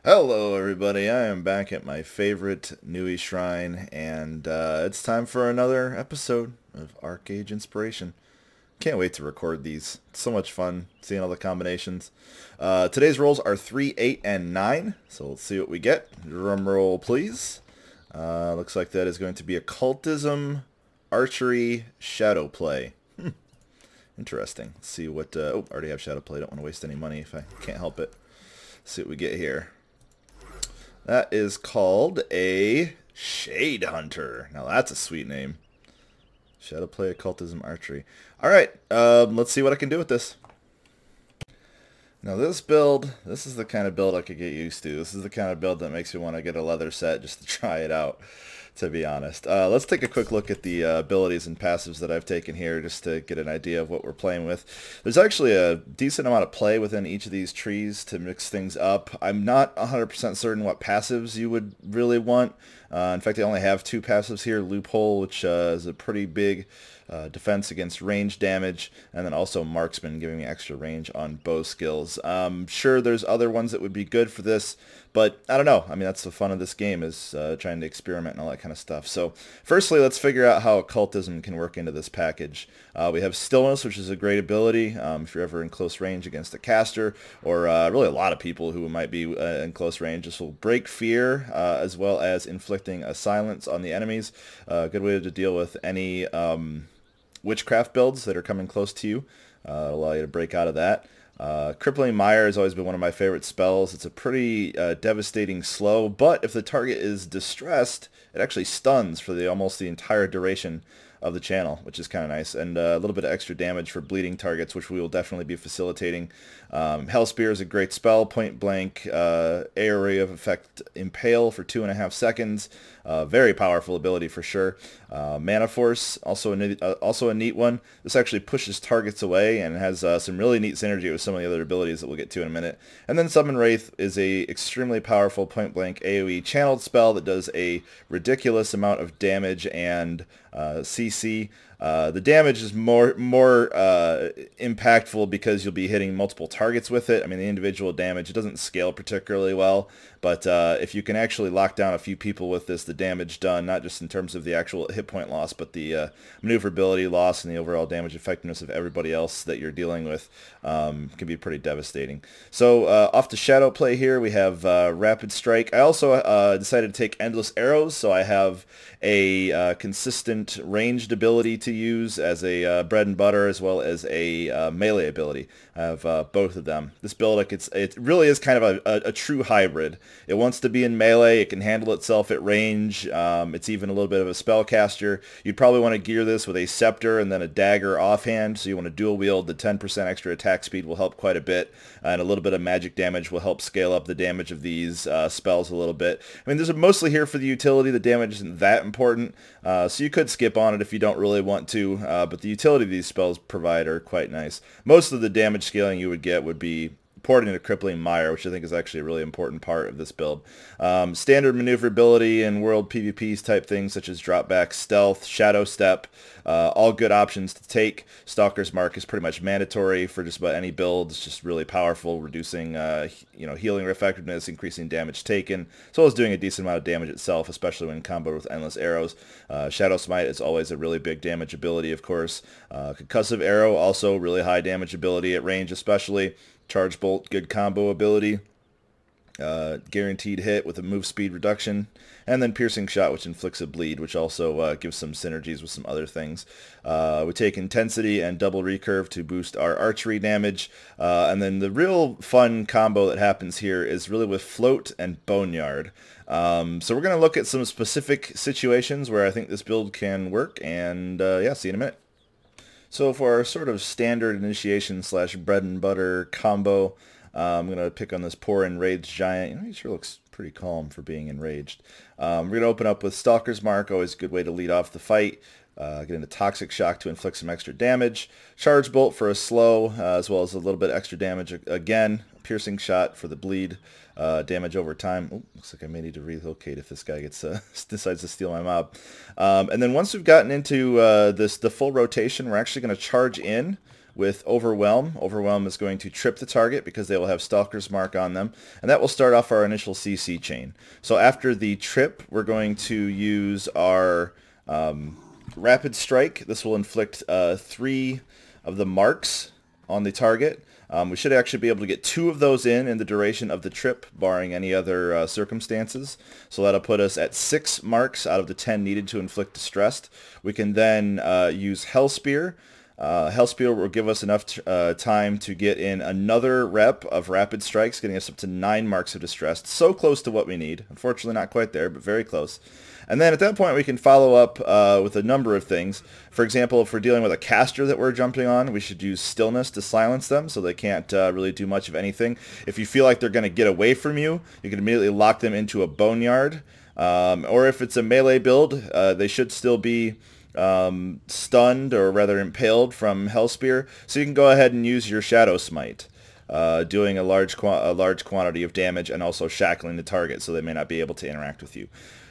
Hello everybody, I am back at my favorite Nui Shrine, and it's time for another episode of ArcheAge Inspiration. Can't wait to record these. It's so much fun seeing all the combinations. Today's rolls are 3, 8, and 9, so let's see what we get. Drum roll please. Looks like that is going to be Occultism, Archery, Shadow Play. Interesting. Let's see what... oh, I already have Shadow Play. Don't want to waste any money if I can't help it. Let's see what we get here. That is called a Shadehunter. Now that's a sweet name. Shadowplay, Occultism, Archery. Alright, let's see what I can do with this. Now this build, this is the kind of build I could get used to. This is the kind of build that makes me want to get a leather set just to try it out, to be honest. Let's take a quick look at the abilities and passives that I've taken here just to get an idea of what we're playing with. There's actually a decent amount of play within each of these trees to mix things up. I'm not 100% certain what passives you would really want. In fact, I only have two passives here. Loophole, which is a pretty big defense against range damage, and then also Marksman, giving me extra range on bow skills. Sure, there's other ones that would be good for this, but I don't know. I mean, that's the fun of this game, is trying to experiment and all that kind of stuff. So firstly, let's figure out how Occultism can work into this package. We have Stillness, which is a great ability if you're ever in close range against a caster, or really a lot of people who might be in close range. This will break fear, as well as inflicting a silence on the enemies. Good way to deal with any witchcraft builds that are coming close to you. Allow you to break out of that. Crippling Mire has always been one of my favorite spells. It's a pretty devastating slow, but if the target is distressed, it actually stuns for almost the entire duration of the channel, which is kind of nice, and a little bit of extra damage for bleeding targets, which we will definitely be facilitating. Hell Spear is a great spell, point blank area of effect Impale for 2.5 seconds. Very powerful ability for sure. Mana Force, also a neat one. This actually pushes targets away and has some really neat synergy with some of the other abilities that we'll get to in a minute. And then Summon Wraith is a extremely powerful point blank AoE channeled spell that does a ridiculous amount of damage and CC. The damage is more impactful because you'll be hitting multiple targets with it. I mean, the individual damage, it doesn't scale particularly well, but if you can actually lock down a few people with this, the damage done, not just in terms of the actual hit point loss, but the maneuverability loss and the overall damage effectiveness of everybody else that you're dealing with, can be pretty devastating. So off to Shadow Play here, we have Rapid Strike. I also decided to take Endless Arrows, so I have a consistent ranged ability to use as a bread and butter, as well as a melee ability. I have both of them. This build, it really is kind of a true hybrid. It wants to be in melee, it can handle itself at range, it's even a little bit of a spellcaster. You'd probably want to gear this with a scepter and then a dagger offhand, so you want to dual wield. The 10% extra attack speed will help quite a bit, and a little bit of magic damage will help scale up the damage of these spells a little bit. I mean, this is mostly here for the utility. The damage isn't that important, so you could skip on it if you don't really want to, but the utility these spells provide are quite nice. Most of the damage scaling you would get would be poured into Crippling Mire, which I think is actually a really important part of this build. Standard maneuverability and world PvPs type things such as drop back, stealth, shadow step, all good options to take. Stalker's Mark is pretty much mandatory for just about any build. It's just really powerful, reducing healing effectiveness, increasing damage taken, as well as doing a decent amount of damage itself, especially when comboed with Endless Arrows. Shadow Smite is always a really big damage ability, of course. Concussive Arrow, also really high damage ability at range especially. Charge Bolt, good combo ability. Guaranteed hit with a move speed reduction. And then Piercing Shot, which inflicts a bleed, which also gives some synergies with some other things. We take Intensity and Double Recurve to boost our archery damage. And then the real fun combo that happens here is really with Float and Boneyard. So we're going to look at some specific situations where I think this build can work. And yeah, see you in a minute. So for our sort of standard initiation slash bread and butter combo, I'm going to pick on this poor enraged giant. He sure looks pretty calm for being enraged. We're going to open up with Stalker's Mark, always a good way to lead off the fight. Get into Toxic Shock to inflict some extra damage. Charge Bolt for a slow, as well as a little bit extra damage again. Piercing Shot for the bleed. Damage over time. Oh, looks like I may need to relocate if this guy gets decides to steal my mob. And then once we've gotten into the full rotation, we're actually going to charge in with Overwhelm. Overwhelm is going to trip the target because they will have Stalker's Mark on them, and that will start off our initial CC chain. So after the trip, we're going to use our Rapid Strike. This will inflict 3 of the marks on the target. We should actually be able to get 2 of those in the duration of the trip, barring any other circumstances. So that'll put us at 6 marks out of the 10 needed to inflict distress. We can then use Hellspear. Hellspear will give us enough time to get in another rep of Rapid Strikes, getting us up to 9 marks of distress. So close to what we need. Unfortunately not quite there, but very close. And then at that point we can follow up with a number of things. For example, if we're dealing with a caster that we're jumping on, we should use Stillness to silence them so they can't really do much of anything. If you feel like they're going to get away from you, you can immediately lock them into a Boneyard. Or if it's a melee build, they should still be stunned, or rather impaled, from Hellspear. So you can go ahead and use your Shadow Smite, doing a large quantity of damage and also shackling the target so they may not be able to interact with you.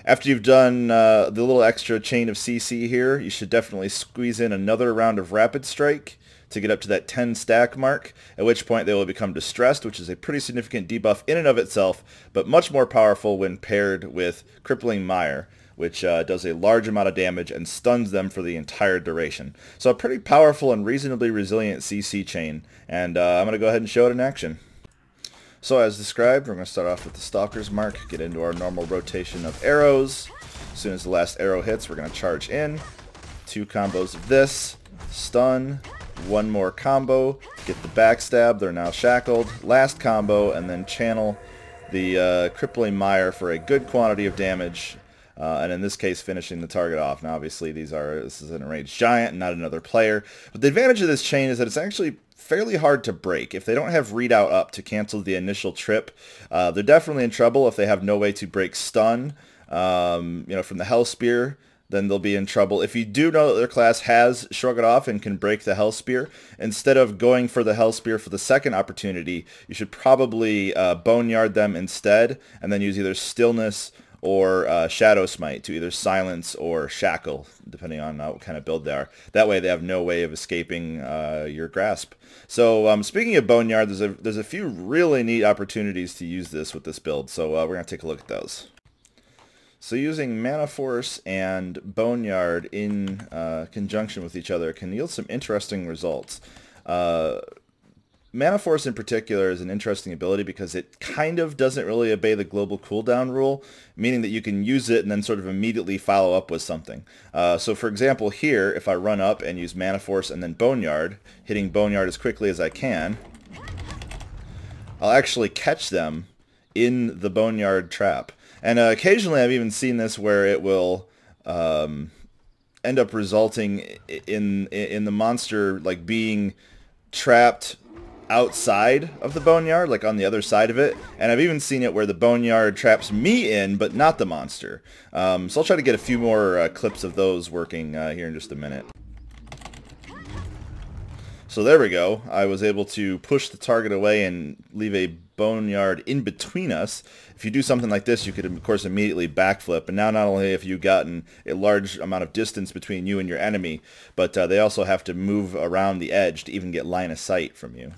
After you've done the little extra chain of CC here, you should definitely squeeze in another round of Rapid Strike to get up to that 10 stack mark, at which point they will become distressed, which is a pretty significant debuff in and of itself, but much more powerful when paired with Crippling Mire, which does a large amount of damage and stuns them for the entire duration. So a pretty powerful and reasonably resilient CC chain, and I'm going to go ahead and show it in action. So as described, we're going to start off with the Stalker's Mark, get into our normal rotation of arrows. As soon as the last arrow hits, we're going to charge in. 2 combos of this, stun, 1 more combo, get the backstab, they're now shackled, last combo, and then channel the Crippling Mire for a good quantity of damage, and in this case finishing the target off. Now obviously this is an enraged giant, not another player, but the advantage of this chain is that it's actually fairly hard to break. If they don't have readout up to cancel the initial trip, they're definitely in trouble. If they have no way to break stun, from the Hellspear, then they'll be in trouble. If you do know that their class has Shrug It Off and can break the Hellspear, instead of going for the Hellspear for the second opportunity, you should probably Boneyard them instead, and then use either Stillness or Shadow Smite to either silence or shackle, depending on what kind of build they are. That way they have no way of escaping your grasp. So speaking of Boneyard, there's a few really neat opportunities to use this with this build, so we're going to take a look at those. So using Mana Force and Boneyard in conjunction with each other can yield some interesting results. Mana Force in particular is an interesting ability because it kind of doesn't really obey the global cooldown rule, meaning that you can use it and then sort of immediately follow up with something. So for example here, if I run up and use Mana Force and then Boneyard, hitting Boneyard as quickly as I can, I'll actually catch them in the Boneyard trap. And occasionally I've even seen this where it will end up resulting in the monster like being trapped outside of the Boneyard, like on the other side of it, and I've even seen it where the Boneyard traps me in, but not the monster. So I'll try to get a few more clips of those working here in just a minute. So there we go. I was able to push the target away and leave a Boneyard in between us. If you do something like this, you could of course immediately backflip, and now not only have you gotten a large amount of distance between you and your enemy, but they also have to move around the edge to even get line of sight from you.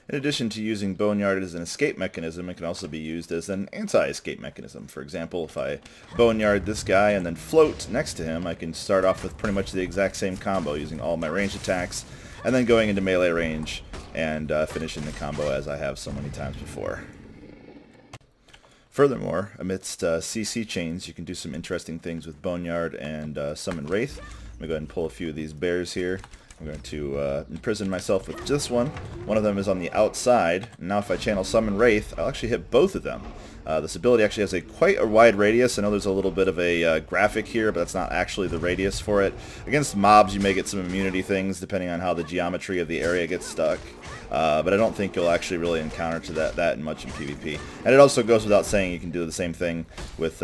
In addition to using Boneyard as an escape mechanism, it can also be used as an anti-escape mechanism. For example, if I Boneyard this guy and then float next to him, I can start off with pretty much the exact same combo using all my ranged attacks, and then going into melee range and finishing the combo as I have so many times before. Furthermore, amidst CC chains, you can do some interesting things with Boneyard and Summon Wraith. I'm going to go ahead and pull a few of these bears here. I'm going to imprison myself with this one. One of them is on the outside. Now if I channel Summon Wraith, I'll actually hit both of them. This ability actually has quite a wide radius. I know there's a little bit of a graphic here, but that's not actually the radius for it. Against mobs, you may get some immunity things depending on how the geometry of the area gets stuck. but I don't think you'll actually really encounter that much in PvP. And it also goes without saying you can do the same thing with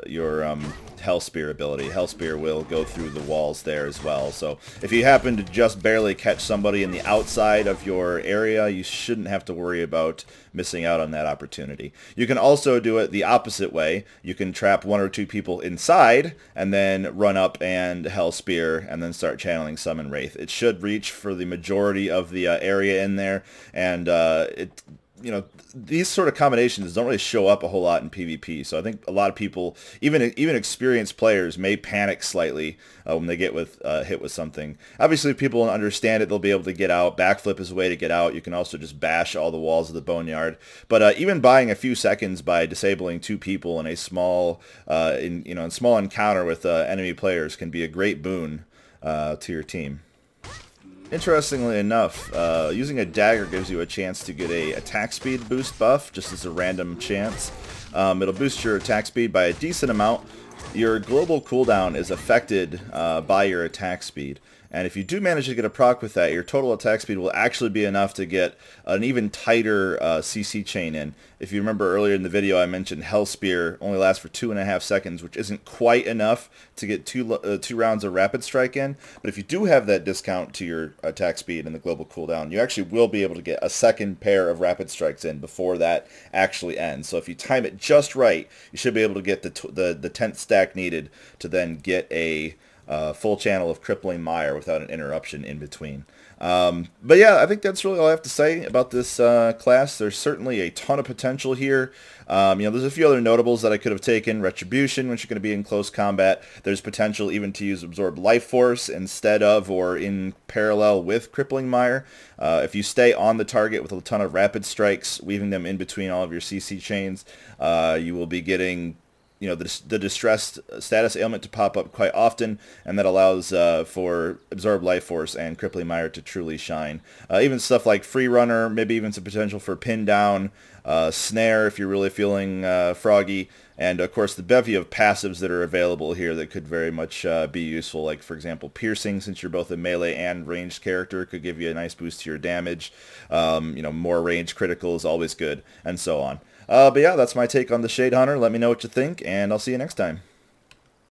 your Hell Spear ability. Hell Spear will go through the walls there as well. So if you happen to just barely catch somebody in the outside of your area, you shouldn't have to worry about missing out on that opportunity. You can also do it the opposite way. You can trap 1 or 2 people inside and then run up and Hell Spear and then start channeling Summon Wraith. It should reach for the majority of the area in there, and these sort of combinations don't really show up a whole lot in PvP. So I think a lot of people, even experienced players, may panic slightly when they get hit with something. Obviously, if people understand it, they'll be able to get out. Backflip is a way to get out. You can also just bash all the walls of the Boneyard. But even buying a few seconds by disabling 2 people in a small small encounter with enemy players can be a great boon to your team. Interestingly enough, using a dagger gives you a chance to get a attack speed boost buff, just as a random chance. It'll boost your attack speed by a decent amount. Your global cooldown is affected by your attack speed. And if you do manage to get a proc with that, your total attack speed will actually be enough to get an even tighter CC chain in. If you remember earlier in the video, I mentioned Hell Spear only lasts for 2.5 seconds, which isn't quite enough to get two rounds of Rapid Strike in. But if you do have that discount to your attack speed and the global cooldown, you actually will be able to get a second pair of Rapid Strikes in before that actually ends. So if you time it just right, you should be able to get the 10th stack needed to then get a full channel of Crippling Mire without an interruption in between. But yeah, I think that's really all I have to say about this class. There's certainly a ton of potential here. There's a few other notables that I could have taken. Retribution, which is going to be in close combat. There's potential even to use Absorb Life Force instead of or in parallel with Crippling Mire. If you stay on the target with a ton of Rapid Strikes, weaving them in between all of your CC chains, you will be getting the distressed status ailment to pop up quite often, and that allows for Absorb Life Force and Crippling Mire to truly shine. Even stuff like Free Runner, maybe even some potential for Pin Down, Snare if you're really feeling froggy, and of course the bevy of passives that are available here that could very much be useful, like for example Piercing, since you're both a melee and ranged character, could give you a nice boost to your damage. More range critical is always good, and so on. But yeah, that's my take on the Shadehunter. Let me know what you think, and I'll see you next time.